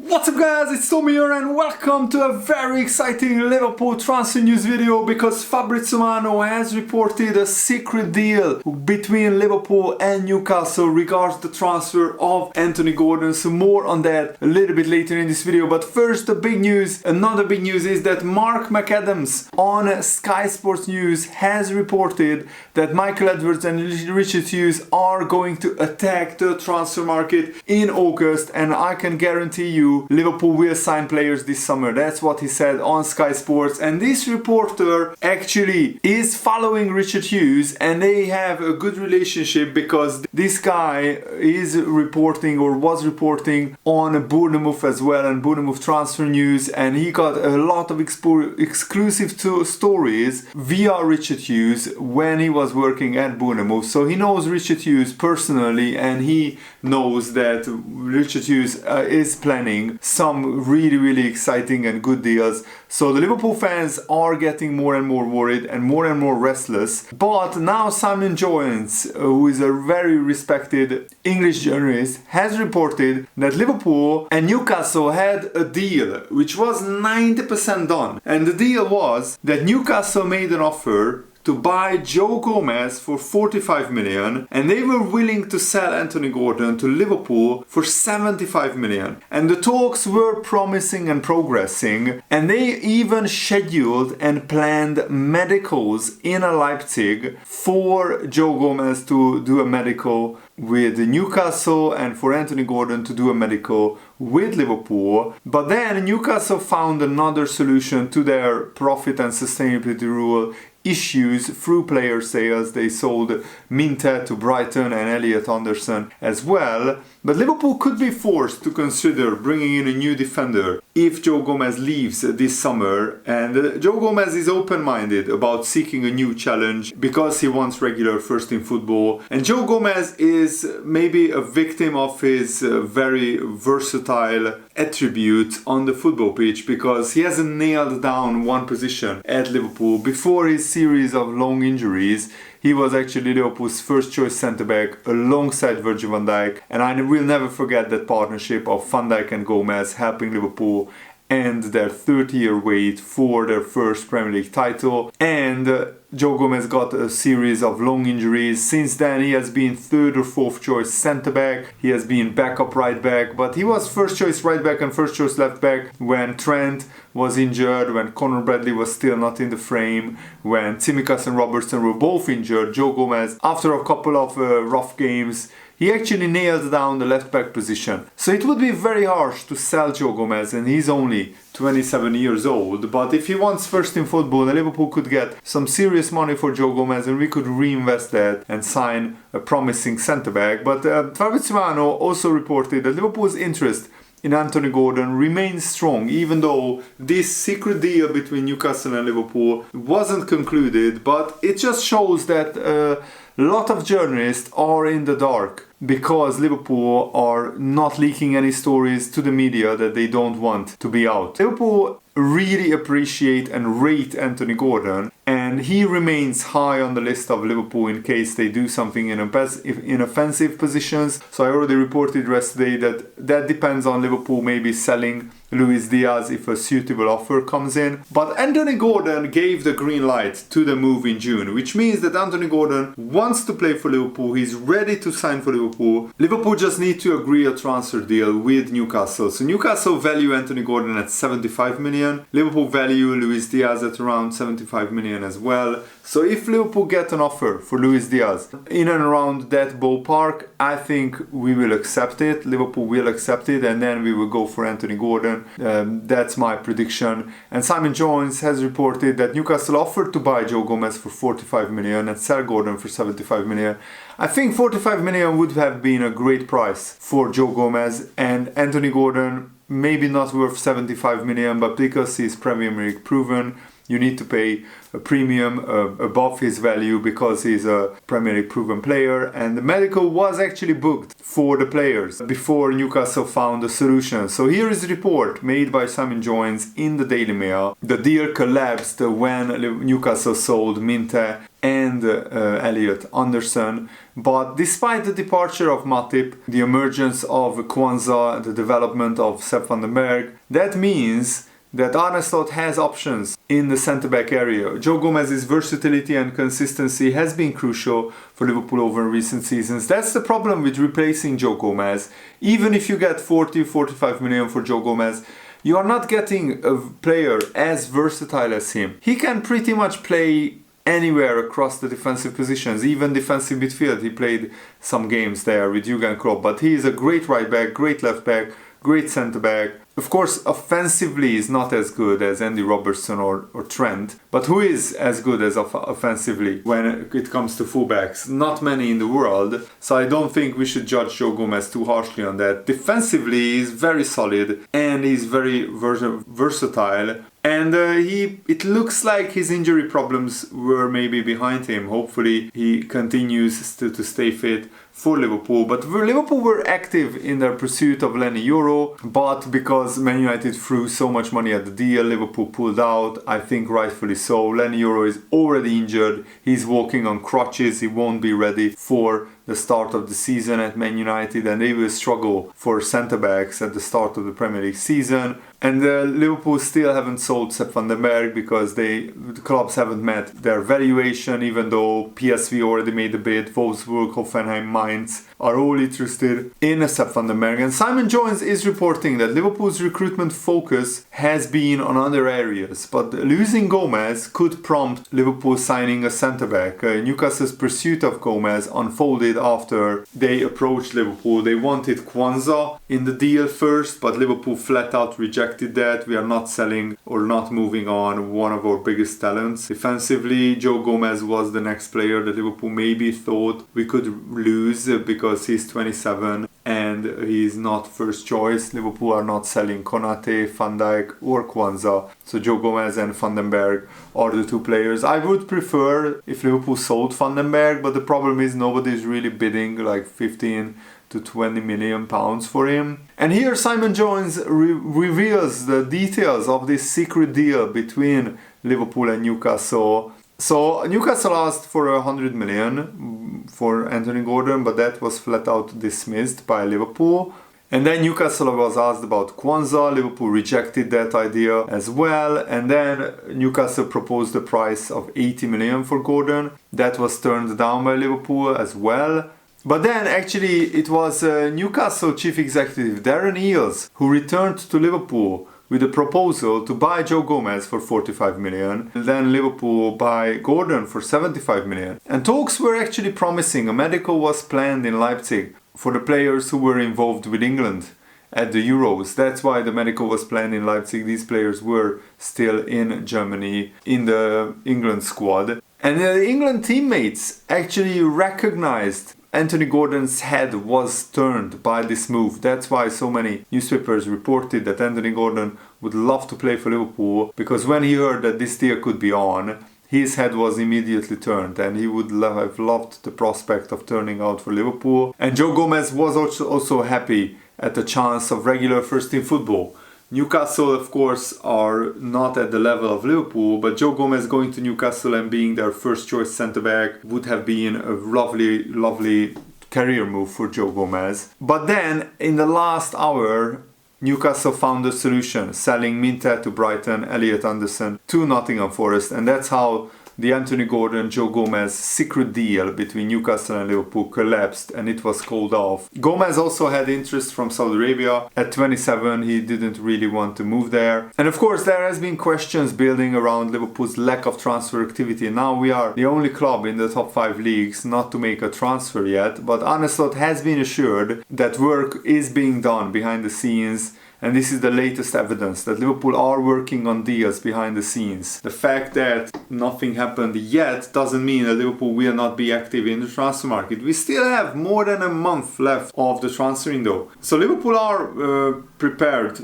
What's up guys, it's Tommy here and welcome to a very exciting Liverpool transfer news video because Fabrizio Romano has reported a secret deal between Liverpool and Newcastle regards the transfer of Anthony Gordon. So more on that a little bit later in this video, but first the big news. Another big news is that Mark McAdams on Sky Sports News has reported that Michael Edwards and Richard Hughes are going to attack the transfer market in August, and I can guarantee you Liverpool will sign players this summer. That's what he said on Sky Sports, and this reporter actually is following Richard Hughes and they have a good relationship because this guy is reporting or was reporting on Bournemouth as well and Bournemouth transfer news, and he got a lot of exclusive stories via Richard Hughes when he was working at Bournemouth. So he knows Richard Hughes personally and he knows that Richard Hughes is planning some really exciting and good deals. So the Liverpool fans are getting more and more worried and more restless. But now Simon Jones, who is a very respected English journalist, has reported that Liverpool and Newcastle had a deal which was 90% done. And the deal was that Newcastle made an offer to buy Joe Gomez for 45 million, and they were willing to sell Anthony Gordon to Liverpool for 75 million. And the talks were promising and progressing, and they even scheduled and planned medicals in Leipzig for Joe Gomez to do a medical with Newcastle and for Anthony Gordon to do a medical with Liverpool. But then Newcastle found another solution to their profit and sustainability rule issues through player sales. They sold Minte to Brighton and Elliot Anderson as well. But Liverpool could be forced to consider bringing in a new defender if Joe Gomez leaves this summer. And Joe Gomez is open-minded about seeking a new challenge because he wants regular first-team football. And Joe Gomez is maybe a victim of his very versatile attributes on the football pitch because he hasn't nailed down one position at Liverpool. Before his series of long injuries, he was actually Liverpool's first choice centre-back alongside Virgil van Dijk, and I will never forget that partnership of Van Dijk and Gomez helping Liverpool end their 30-year wait for their first Premier League title. And Joe Gomez got a series of long injuries. Since then he has been third or fourth choice centre-back, he has been backup right-back, but he was first choice right-back and first choice left-back when Trent was injured, when Conor Bradley was still not in the frame, when Tsimikas and Robertson were both injured. Joe Gomez, after a couple of rough games, he actually nailed down the left-back position. So it would be very harsh to sell Joe Gomez, and he's only 27 years old. But if he wants first-team football, then Liverpool could get some serious money for Joe Gomez and we could reinvest that and sign a promising centre-back. But Fabrizio Romano also reported that Liverpool's interest in Anthony Gordon remains strong, even though this secret deal between Newcastle and Liverpool wasn't concluded. But it just shows that a lot of journalists are in the dark because Liverpool are not leaking any stories to the media that they don't want to be out. Liverpool really appreciate and rate Anthony Gordon, and he remains high on the list of Liverpool in case they do something in offensive positions. So I already reported yesterday that depends on Liverpool maybe selling Luis Diaz if a suitable offer comes in. But Anthony Gordon gave the green light to the move in June, which means that Anthony Gordon wants to play for Liverpool. He's ready to sign for Liverpool. Liverpool just need to agree a transfer deal with Newcastle. So Newcastle value Anthony Gordon at 75 million. Liverpool value Luis Diaz at around 75 million as well. So if Liverpool get an offer for Luis Diaz in and around that ballpark, I think we will accept it. Liverpool will accept it, and then we will go for Anthony Gordon. That's my prediction. And Simon Jones has reported that Newcastle offered to buy Joe Gomez for 45 million and sell Gordon for 75 million. I think 45 million would have been a great price for Joe Gomez, and Anthony Gordon maybe not worth 75 million, but because he's Premier League proven, you need to pay a premium above his value because he's a Premier League proven player. And the medical was actually booked for the players before Newcastle found a solution. So here is a report made by Simon Jones in the Daily Mail. The deal collapsed when Newcastle sold Minte and Elliot Anderson But despite the departure of Matip, the emergence of Kwanzaa, the development of Sepp van den Berg, that means that Arne Slot has options in the centre-back area. Joe Gomez's versatility and consistency has been crucial for Liverpool over recent seasons. That's the problem with replacing Joe Gomez. Even if you get 40-45 million for Joe Gomez, you are not getting a player as versatile as him. He can pretty much play anywhere across the defensive positions, even defensive midfield. He played some games there with Jurgen Klopp, but he is a great right back, great left back, great centre back. Of course, offensively is not as good as Andy Robertson or Trent, but who is as good as offensively when it comes to fullbacks? Not many in the world, so I don't think we should judge Joe Gomez too harshly on that. Defensively, he's very solid and he's very versatile. And it looks like his injury problems were maybe behind him. Hopefully he continues to stay fit for Liverpool. But Liverpool were active in their pursuit of Lenny Yoro, but because Man United threw so much money at the deal, Liverpool pulled out, I think rightfully so. Lenny Yoro is already injured, he's walking on crutches, he won't be ready for the start of the season at Man United, and they will struggle for centre-backs at the start of the Premier League season. And Liverpool still haven't sold Sepp van den Berg because the clubs haven't met their valuation, even though PSV already made a bid. Wolfsburg, Hoffenheim, Mainz are all interested in Sepp van den Berg. And Simon Jones is reporting that Liverpool's recruitment focus has been on other areas, but losing Gomez could prompt Liverpool signing a centre-back. Newcastle's pursuit of Gomez unfolded after they approached Liverpool. They wanted Kwanzaa in the deal first, but Liverpool flat out rejected that. We are not selling or not moving on one of our biggest talents. Defensively, Joe Gomez was the next player that Liverpool maybe thought we could lose because he's 27 and he's not first choice. Liverpool are not selling Konate, Van Dijk or Kwanzaa. So Joe Gomez and Van den Berg are the two players. I would prefer if Liverpool sold Van den Berg, but the problem is nobody's really bidding like 15 to 20 million pounds for him. And here Simon Jones reveals the details of this secret deal between Liverpool and Newcastle. So Newcastle asked for 100 million for Anthony Gordon, but that was flat out dismissed by Liverpool. And then Newcastle was asked about Kwanzaa. Liverpool rejected that idea as well. And then Newcastle proposed a price of 80 million for Gordon. That was turned down by Liverpool as well. But then actually it was Newcastle chief executive Darren Eales who returned to Liverpool with a proposal to buy Joe Gomez for 45 million, and then Liverpool buy Gordon for 75 million. And talks were actually promising. A medical was planned in Leipzig for the players who were involved with England at the Euros. That's why the medical was planned in Leipzig. These players were still in Germany in the England squad. And the England teammates actually recognized Anthony Gordon's head was turned by this move. That's why so many newspapers reported that Anthony Gordon would love to play for Liverpool, because when he heard that this deal could be on, his head was immediately turned and he would have loved the prospect of turning out for Liverpool. And Joe Gomez was also happy at the chance of regular first-team football. Newcastle, of course, are not at the level of Liverpool, but Joe Gomez going to Newcastle and being their first choice centre-back would have been a lovely career move for Joe Gomez. But then, in the last hour, Newcastle found a solution, selling Minter to Brighton, Elliot Anderson to Nottingham Forest, and that's how the Anthony Gordon, Joe Gomez secret deal between Newcastle and Liverpool collapsed and it was called off. Gomez also had interest from Saudi Arabia. At 27, he didn't really want to move there. And of course, there has been questions building around Liverpool's lack of transfer activity. Now we are the only club in the top 5 leagues not to make a transfer yet, but Arne Slot has been assured that work is being done behind the scenes. And this is the latest evidence that Liverpool are working on deals behind the scenes. The fact that nothing happened yet doesn't mean that Liverpool will not be active in the transfer market. We still have more than a month left of the transfer window. So Liverpool are prepared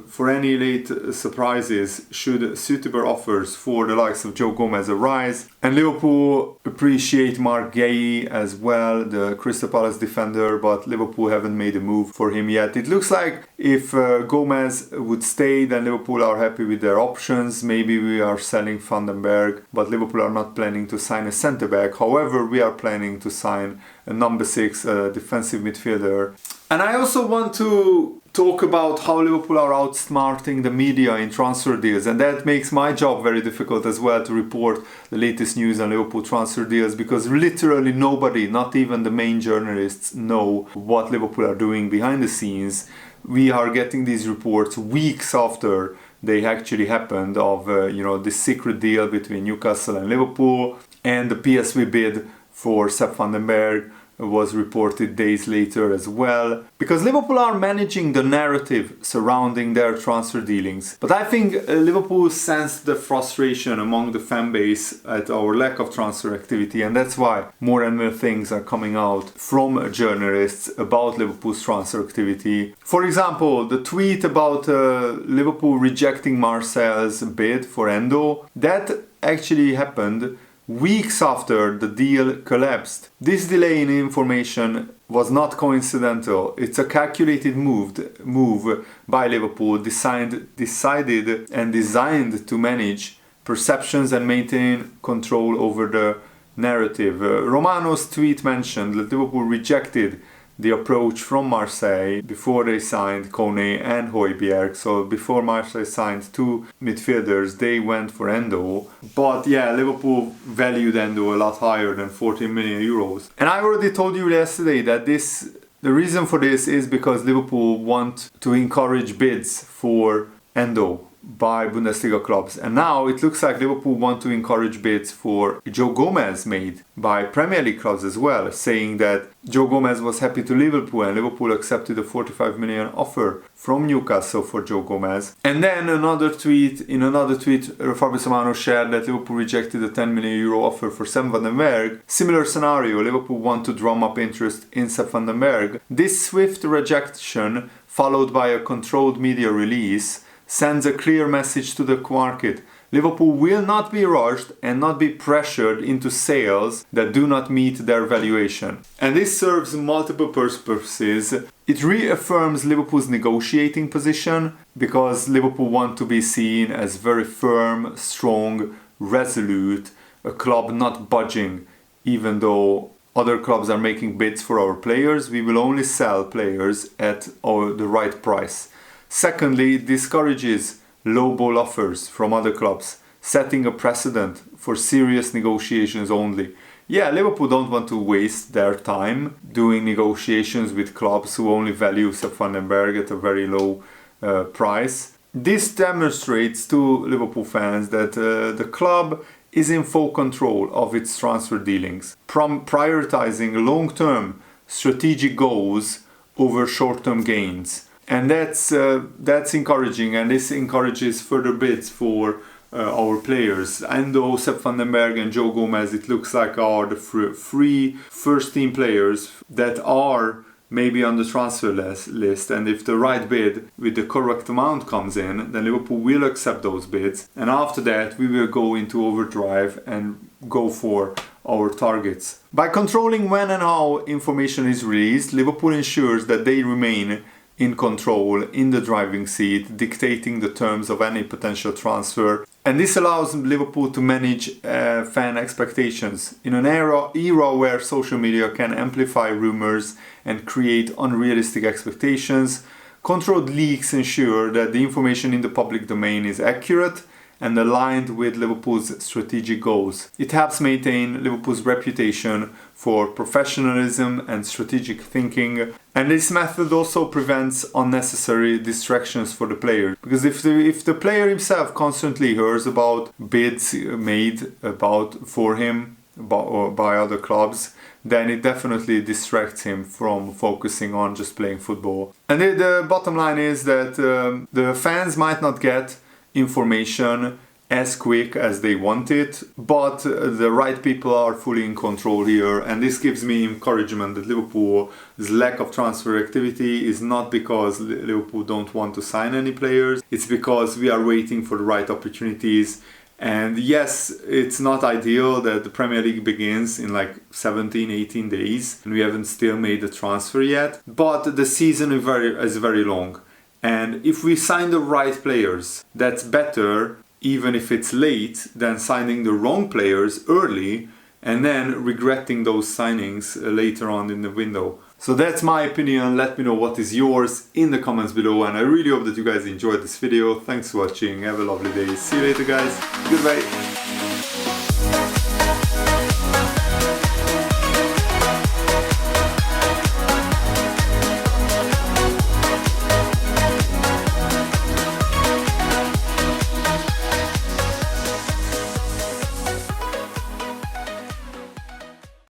for any late surprises should suitable offers for the likes of Joe Gomez arise. And Liverpool appreciate Mark Guéhi as well, the Crystal Palace defender, but Liverpool haven't made a move for him yet. It looks like if Gomez would stay, then Liverpool are happy with their options. Maybe we are selling Van den Berg, but Liverpool are not planning to sign a centre-back. However, we are planning to sign a number 6 defensive midfielder. And I also want to talk about how Liverpool are outsmarting the media in transfer deals, and that makes my job very difficult as well, to report the latest news on Liverpool transfer deals, because literally nobody, not even the main journalists, know what Liverpool are doing behind the scenes. We are getting these reports weeks after they actually happened of this secret deal between Newcastle and Liverpool, and the PSV bid for Sepp van den Berg was reported days later as well, because Liverpool are managing the narrative surrounding their transfer dealings. But I think Liverpool sensed the frustration among the fan base at our lack of transfer activity, and that's why more and more things are coming out from journalists about Liverpool's transfer activity. For example, the tweet about Liverpool rejecting Marseille's bid for Endo, that actually happened weeks after the deal collapsed. This delay in information was not coincidental. It's a calculated move by Liverpool, decided and designed to manage perceptions and maintain control over the narrative. Romano's tweet mentioned that Liverpool rejected the approach from Marseille before they signed Kone and Højbjerg. So before Marseille signed 2 midfielders, they went for Endo. But yeah, Liverpool valued Endo a lot higher than 14 million euros. And I already told you yesterday that the reason for this is because Liverpool want to encourage bids for Endo by Bundesliga clubs. And now it looks like Liverpool want to encourage bids for Joe Gomez made by Premier League clubs as well, saying that Joe Gomez was happy to Liverpool and Liverpool accepted a 45 million offer from Newcastle for Joe Gomez. And then in another tweet, Fabrizio Romano shared that Liverpool rejected a 10 million euro offer for Sepp van den Berg. Similar scenario, Liverpool want to drum up interest in Sepp van den Berg. This swift rejection, followed by a controlled media release, sends a clear message to the market. Liverpool will not be rushed and not be pressured into sales that do not meet their valuation. And this serves multiple purposes. It reaffirms Liverpool's negotiating position, because Liverpool want to be seen as very firm, strong, resolute, a club not budging. Even though other clubs are making bids for our players, we will only sell players at the right price. Secondly, it discourages low-ball offers from other clubs, setting a precedent for serious negotiations only. Yeah, Liverpool don't want to waste their time doing negotiations with clubs who only value Sepp van den Berg at a very low price. This demonstrates to Liverpool fans that the club is in full control of its transfer dealings, prioritizing long-term strategic goals over short-term gains. And that's encouraging, and this encourages further bids for our players. Endo, Sepp van den Berg and Joe Gomez, it looks like, are the 3 first-team players that are maybe on the transfer list. And if the right bid with the correct amount comes in, then Liverpool will accept those bids. And after that, we will go into overdrive and go for our targets. By controlling when and how information is released, Liverpool ensures that they remain in control, in the driving seat, dictating the terms of any potential transfer. And this allows Liverpool to manage fan expectations. In an era where social media can amplify rumors and create unrealistic expectations, controlled leaks ensure that the information in the public domain is accurate and aligned with Liverpool's strategic goals. It helps maintain Liverpool's reputation for professionalism and strategic thinking, and this method also prevents unnecessary distractions for the player. Because if the player himself constantly hears about bids made for him by other clubs, then it definitely distracts him from focusing on just playing football. And the bottom line is that the fans might not get information as quick as they want it, but the right people are fully in control here, and this gives me encouragement that Liverpool's lack of transfer activity is not because Liverpool don't want to sign any players, it's because we are waiting for the right opportunities. And yes, it's not ideal that the Premier League begins in like 17-18 days and we haven't still made the transfer yet, but the season is very long. And if we sign the right players, that's better even if it's late than signing the wrong players early and then regretting those signings later on in the window. So that's my opinion. Let me know what is yours in the comments below, and I really hope that you guys enjoyed this video. Thanks for watching. Have a lovely day. See you later, guys. Goodbye.